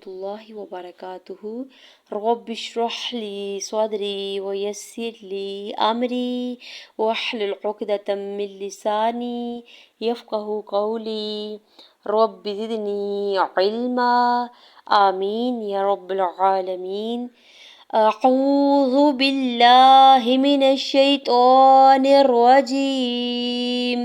الله وبركاته. رب اشرح لي صدري ويسر لي أمري واحلل عقدة من لساني يفقه قولي. رب زدني علما. آمين يا رب العالمين. أعوذ بالله من الشيطان الرجيم.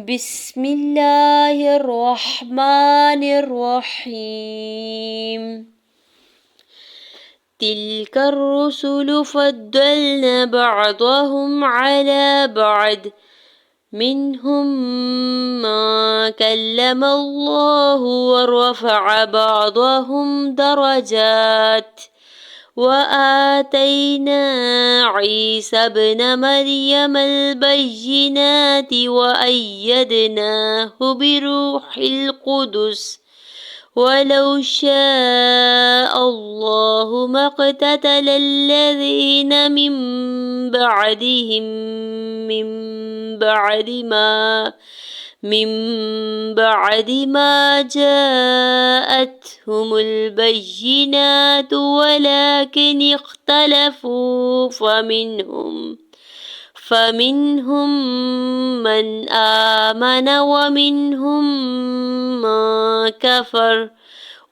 بسم الله الرحمن الرحيم. تلك الرسل فضلنا بعضهم على بعض منهم من كلم الله ورفع بعضهم درجات وآتينا عيسى ابن مريم البينات وأيدناه بروح القدس ولو شاء الله ما اقتتل الذين من بعدهم من بعد ما جاءتهم البينات ولكن اختلفوا فمنهم من آمن ومنهم من كفر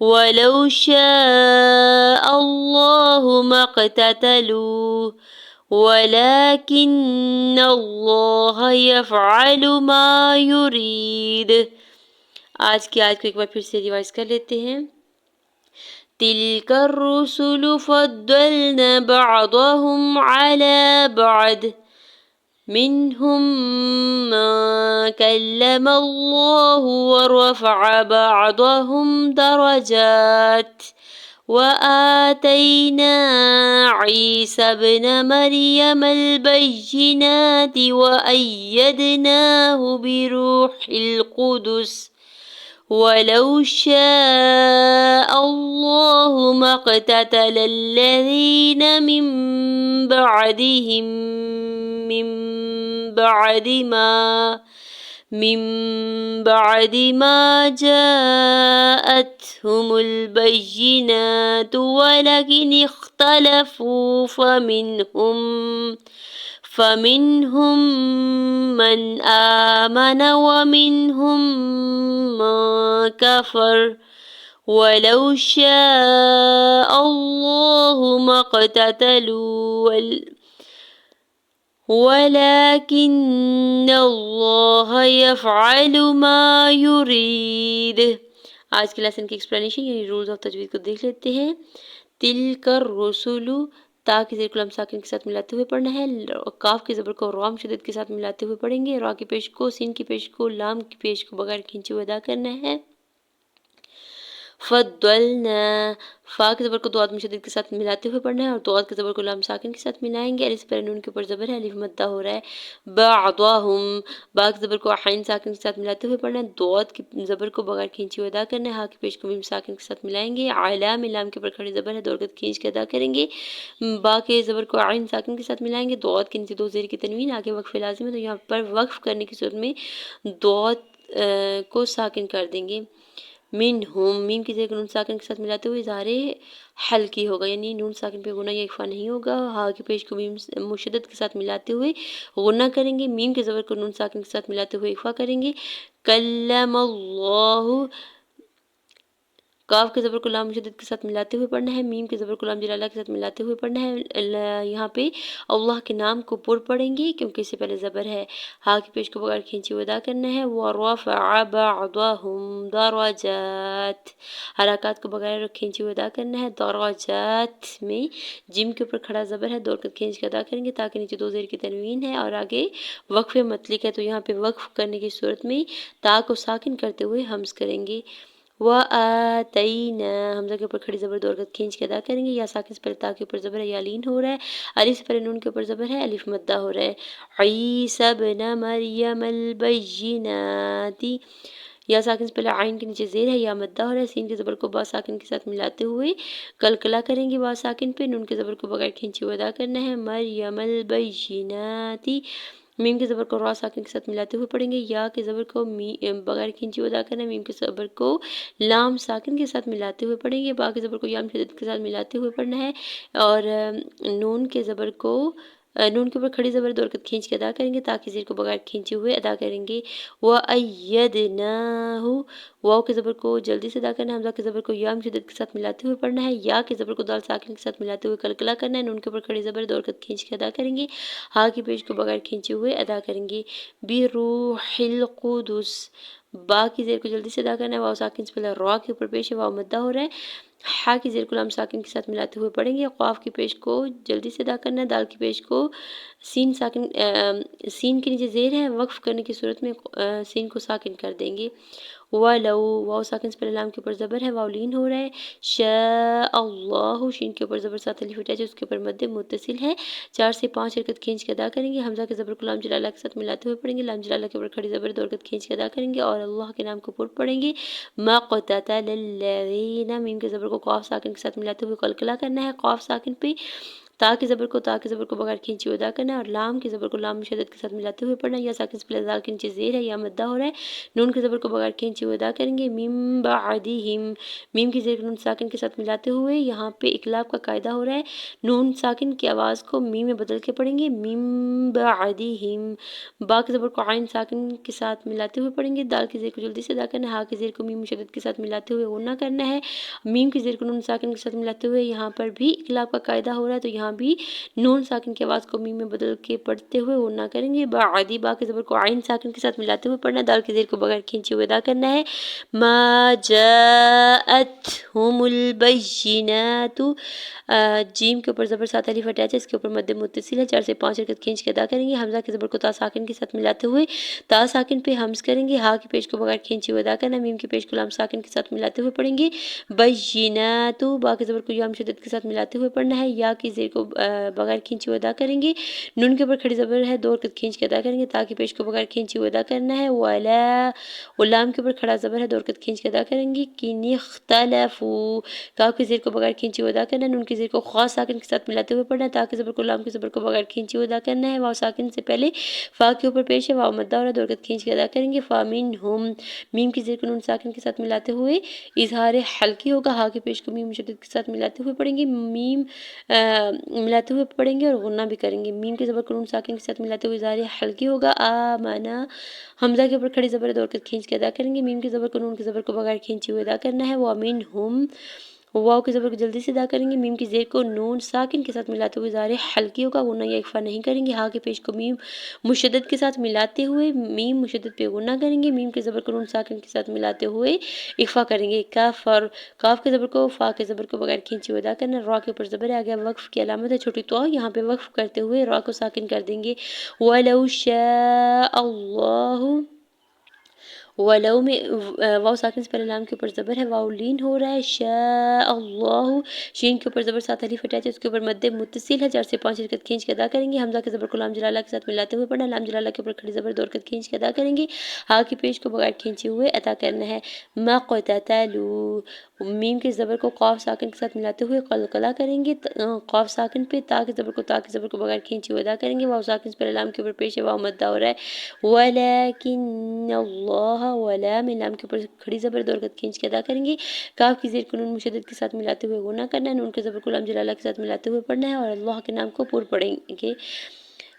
ولو شاء الله ما اقتتلوا ولكن الله يفعل ما يريد. آج کی آیت کو ایک بار پھر سے ریوائز کر لیتے ہیں. تلك الرسل فضلنا بعضهم على بعض منهم من كلم الله ورفع بعضهم درجات وآتينا عيسى ابن مريم البينات وأيدناه بروح القدس ولو شاء الله ما اقتتل الذين من بعد ما جاءتهم البينات ولكن اختلفوا فمنهم من آمن ومنهم من كفر ولو شاء الله ما اقتتلوا ولكن الله يفعل ما يريد. آج کے لیسن کی ایکسپلینیشن یعنی رولز آف تجوید کو دیکھ لیتے ہیں. تلک الرسل تا کی زیر کو لام ساکن کے ساتھ ملاتے ہوئے پڑھنا ہے. کاف کے زبر کو رام شدت کے ساتھ ملاتے ہوئے پڑھیں گے. را کی پیش کو سین کی پیش کو لام کی پیش کو بغیر کھینچے ہوئے ادا کرنا ہے. فضلنا فا کے زبر کو دو آدم شدید کے ساتھ ملاتے ہوئے پڑھنا ہے اور دو آد کے زبر کو لام ساکن کے ساتھ ملائیں گے. الف پر نون کے اوپر زبر ہے, الف مدہ ہو رہا ہے. بعضهم با کے زبر کو عین ساکن کے ساتھ ملاتے ہوئے پڑھنا ہے. دو آد کے زبر کو بغیر کھینچے ہوئے ادا کرنا ہے. ہا کی پیش کو میم ساکن کے ساتھ ملائیں گے. علا میں لام کے اوپر کھڑی زبر ہے, دو حرکت کھینچ کے ادا کریں گے. با کے زبر کو عین ساکن کے ساتھ ملائیں گے. دو آد کے نیچے دو زیر کی تنوین, آگے وقف لازم ہے تو یہاں پر وقف کرنے کی صورت میں دو آد کو ساکن کر دیں گے. منہم میم کی زیر نون ساکن کے ساتھ ملاتے ہوئے اظہار حلقی ہوگا, یعنی نون ساکن پہ غنہ یا اخفا نہیں ہوگا. ہا کی پیش کو میم مشدد کے ساتھ ملاتے ہوئے غنہ کریں گے. میم کے زبر کو نون ساکن کے ساتھ ملاتے ہوئے اخفا کریں گے. کلم اللہ کاف کے زبر کو لام مشدد کے ساتھ ملاتے ہوئے پڑھنا ہے. میم کے زبر کو لام جلالہ کے ساتھ ملاتے ہوئے پڑھنا ہے. یہاں پہ اللہ کے نام کو پر پڑھیں گے کیونکہ اس سے پہلے زبر ہے. ہا کی پیش کو بغیر کھینچے ہوئے ادا کرنا ہے. وَرَفَعَ بَعْضَهُمْ دَرَجَاتٍ حرکات کو بغیر کھینچے ہوئے ادا کرنا ہے. درجات میں جم کے اوپر کھڑا زبر ہے, دو حرکت کھینچ کے ادا کریں گے تاکہ نیچے دو زیر کی تنوین ہے اور آگے وقف مطلق ہے تو یہاں پہ وقف کرنے کی صورت میں تا کو ساکن کرتے ہوئے ہمز کریں گے. وَآتَيْنَا حمزہ کے اوپر کھڑی زبر دو حرکت کھینچ کے ادا کریں گے. یا ساکن سے پہلے تا کے اوپر زبر ہے یا لین ہو رہا ہے. الف سے پہلے نون کے اوپر زبر ہے, الف مدہ ہو رہا ہے. عیسی ابن مریم البینات یا ساکن سے پہلے عین کے نیچے زیر ہے یا مدہ ہو رہا ہے. سین کے زبر کو با ساکن کے ساتھ ملاتے ہوئے کلکلا کریں گے با ساکن پہ. نون کے زبر کو بغیر کھینچے ہوئے ادا کرنا ہے. مریم البینات میم کے زبر کو را ساکن کے ساتھ ملاتے ہوئے پڑھیں گے، یا کے زبر کو بغیر کھینچی ہوئے ادا کرنا ہے، میم کے زبر کو لام ساکن کے ساتھ ملاتے ہوئے پڑھیں گے، با کے زبر کو یا مشدد کے ساتھ ملاتے ہوئے پڑھنا ہے، اور نون کے زبر کو نون کے اوپر کھڑی زبر دو حرکت کھینچ کے ادا کریں گے، تاکہ زیر کو بغیر کھینچے ہوئے ادا کریں گے۔ وَأَيَّدْنَاهُ، واو کے زبر کو جلدی سے ادا کرنا ہے، حمزہ کے زبر کو یا مشدد کے ساتھ ملاتے ہوئے پڑھنا ہے، یا کے زبر کو دال ساکن کے ساتھ ملاتے ہوئے قلقلہ کرنا ہے، نون کے اوپر کھڑی زبر دو حرکت کھینچ کے ادا کریں گے، ہا کی پیش کو بغیر کھینچے ہوئے ادا کریں گے۔ بِرُوحِ الْقُدُسِ، با کی زیر کو جلدی سے ادا کرنا ہے، واو ساکن سے پہلے را کے اوپر پیش ہے، واو مدہ ہو رہا ہے، ہا کی زیر کو لام ساکن کے ساتھ ملاتے ہوئے پڑھیں گے، قاف کی پیش کو جلدی سے ادا کرنا ہے، دال کی پیش کو سین ساکن سین کے نیچے زیر ہے، وقف کرنے کی صورت میں سین کو ساکن کر دیں گے۔ وَلَو، واو ساکن سے پہلے لام کے اوپر زبر ہے، واو لین ہو رہا ہے، شاء اللہ، شین کے اوپر زبر ساتھ الف اٹیچ ہے، اس کے اوپر مد متصل ہے، 4 سے 5 حرکت کھینچ کے ادا کریں گے، حمزہ کے زبر کو لام جلالہ کے ساتھ ملاتے ہوئے پڑھیں گے، لام جلالہ کے اوپر کھڑی زبر دو حرکت کھینچ کے ادا کریں گے، اور اللہ کے نام کو پر پڑھیں گے۔ مَقْتَتَلَ الَّذِينَ، میم کے زبر کو قاف ساکن کے ساتھ ملاتے ہوئے قلقلہ کرنا ہے، قاف ساکن پہ تا کے زبر کو بغیر کھینچے ہوئے ادا کرنا ہے، اور لام کے زبر کو لام مشدد کے ساتھ ملاتے ہوئے پڑھنا ہے، یا ساکن سے پہلے دال کے نیچے زیر ہے، یا مدہ ہو رہا ہے، نون کے زبر کو بغیر کھینچے ہوئے ادا کریں گے۔ میم بعدہم، میم کی زیر کو نون ساکن کے ساتھ ملاتے ہوئے یہاں پہ اقلاب کا قاعدہ ہو رہا ہے، نون ساکن کی آواز کو میم میں بدل کے پڑھیں گے، میم بعدہم، با کے زبر کو عین ساکن کے ساتھ ملاتے ہوئے پڑھیں گے، دال کی زیر کو جلدی سے ادا کرنا ہے، ہا کی زیر کو میم مشدد کے ساتھ ملاتے ہوئے غنہ کرنا ہے، میم کی زیر کو نون ساکن کے ساتھ ملاتے ہوئے یہاں پر بھی اقلاب کا قاعدہ ہو رہا ہے، تو یہاں بھی نون ساکن کی آواز کو میم میں بدل کے پڑھتے ہوئے غنہ کریں گے۔ بعدی، با کے زبر کو عین ساکن کے ساتھ ملاتے ہوئے پڑھنا ہے، دال کی زیر کو بغیر کھینچے ہوئے ادا کرنا ہے۔ ما جاءتهم البینات، جیم کے اوپر زبر ساتھ الف اٹیچ ہے، اس کے اوپر مد متصل ہے، 4 سے 5 حرکت کھینچ کے ادا کریں گے، حمزہ کے زبر کو تا ساکن کے ساتھ ملاتے ہوئے تا ساکن پہ حمز کریں گے، ہا کی پیش کو بغیر کھینچے ہوئے ادا کرنا ہے، میم کی پیش کو لام ساکن کے ساتھ ملاتے ہوئے پڑھیں گے۔ بینات، با کے زبر کو یا مشدد کے ساتھ ملاتے ہوئے پڑھنا ہے، یا کی زیر کو بغیر کھینچے ہوئے ادا کریں گے، نون کے اوپر کھڑی زبر ہے دو حرکت کھینچ کے ادا کریں گے، تا کی پیش کو بغیر کھینچے ہوئے ادا کرنا ہے۔ ولا، لام کے اوپر کھڑا زبر ہے دو حرکت کھینچ کے ادا کریں گے۔ کن اختلفوا، کاف کی زیر کو بغیر کھینچے ہوئے ادا کرنا ہے، نون کی زیر کو خاص ساکن کے ساتھ ملاتے ہوئے پڑھنا ہے، تا کے زبر کو لام کے زبر کو بغیر کھینچے ہوئے ادا کرنا ہے، واو ساکن سے پہلے فا کے اوپر پیش ہے، واو مدہ اور دو حرکت کھینچ کے ادا کریں گے۔ فامنہم، میم کی زیر کو نون ساکن کے ساتھ ملاتے ہوئے اظہار حلقی ہوگا، ہا کی پیش کو میم مشدد کے ساتھ ملاتے ہوئے پڑھیں گے، میم ملاتے ہوئے پڑھیں گے اور غنہ بھی کریں گے، میم کے زبر کو نون ساکن کے ساتھ ملاتے ہوئے اظہار حلقی ہوگا۔ آمنا، حمزہ کے اوپر کھڑی زبر دو حرکت کھینچ کے ادا کریں گے، میم کے زبر کو نون کے زبر کو بغیر کھینچے ہوئے ادا کرنا ہے۔ ومنہم، واو کے زبر کو جلدی سے ادا کریں گے، میم کی زیر کو نون ساکن کے ساتھ ملاتے ہوئے اظہار حلقی ہوگا، غنہ یا اخفا نہیں کریں گے، ہا کی پیش کو میم مشدد کے ساتھ ملاتے ہوئے میم مشدد پہ غنہ کریں گے، میم کے زبر کو نون ساکن کے ساتھ ملاتے ہوئے اخفا کریں گے۔ کافر، کاف کے زبر کو فا کے زبر کو بغیر کھینچے ہوئے ادا کرنا، را کے اوپر زبر ہے، آگے وقف کی علامت ہے چھوٹی تو، یہاں پہ وقف کرتے ہوئے را کو ساکن کر دیں گے۔ وَلَوْ شَاءَ اللَّهُ، ولو میں واو ساکن سے پہلے لام کے اوپر زبر ہے، واو لین ہو رہا ہے، شاء اللہ، شین کے اوپر زبر ساتھ الف اٹیچ ہے، اس کے اوپر مد متصل ہے، 4 سے 5 حرکت کھینچ کے ادا کریں گے، حمزہ کے زبر کو لام جلالہ کے ساتھ ملاتے ہوئے پڑھنا، لام جلالہ کے اوپر کھڑی زبر دو حرکت کھینچ کے ادا کریں گے، ہا کی پیش کو بغیر کھینچے ہوئے ادا کرنا ہے۔ مقتتلوا، میم کے زبر کو قاف ساکن کے ساتھ ملاتے ہوئے قلقلہ کریں گے، قاف ساکن پہ تا کے زبر کو بغیر کھینچے ہوئے ادا کریں گے، واو ساکن سے پہلے لام کے اوپر پیش ہے، واو مدہ ہو رہا ہے، ولکن اللہ، ولا میں لام کے اوپر کھڑی زبر دو حرکت کھینچ کے ادا کریں گے، کاف کی زیر کو نون مشدد کے ساتھ ملاتے ہوئے غنہ کرنا ہے، نون کے زبر کو لام جلالہ کے ساتھ ملاتے ہوئے پڑھنا ہے، اور اللہ کے نام کو پر پڑھیں گے،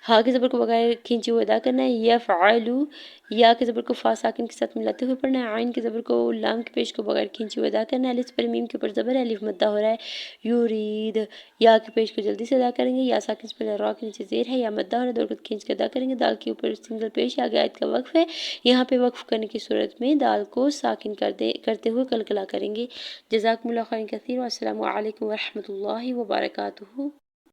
ہا کے زبر کو بغیر کھینچے ہوئے ادا کرنا ہے۔ یفعلوا، یا کے زبر کو فا ساکن کے ساتھ ملاتے ہوئے پڑھنا ہے، عین کے زبر کو لام کی پیش کو بغیر کھینچے ہوئے ادا کرنا ہے، الف سے پہلے میم کے اوپر زبر ہے، الف مدہ ہو رہا ہے، یرید، یا کی پیش کو جلدی سے ادا کریں گے، یا ساکن سے پہلے را کے نیچے زیر ہے، یا مدہ ہو رہا ہے، دو حرکت کھینچ کے ادا کریں گے، دال کے اوپر سنگل پیش ہے، آگے آیت کا وقف ہے، یہاں پہ وقف کرنے کی صورت میں دال کو ساکن کرتے ہوئے قلقلہ کریں گے۔ جزاکم اللہ خیر کثیر، والسلام علیکم ورحمۃ اللہ وبرکاتہ۔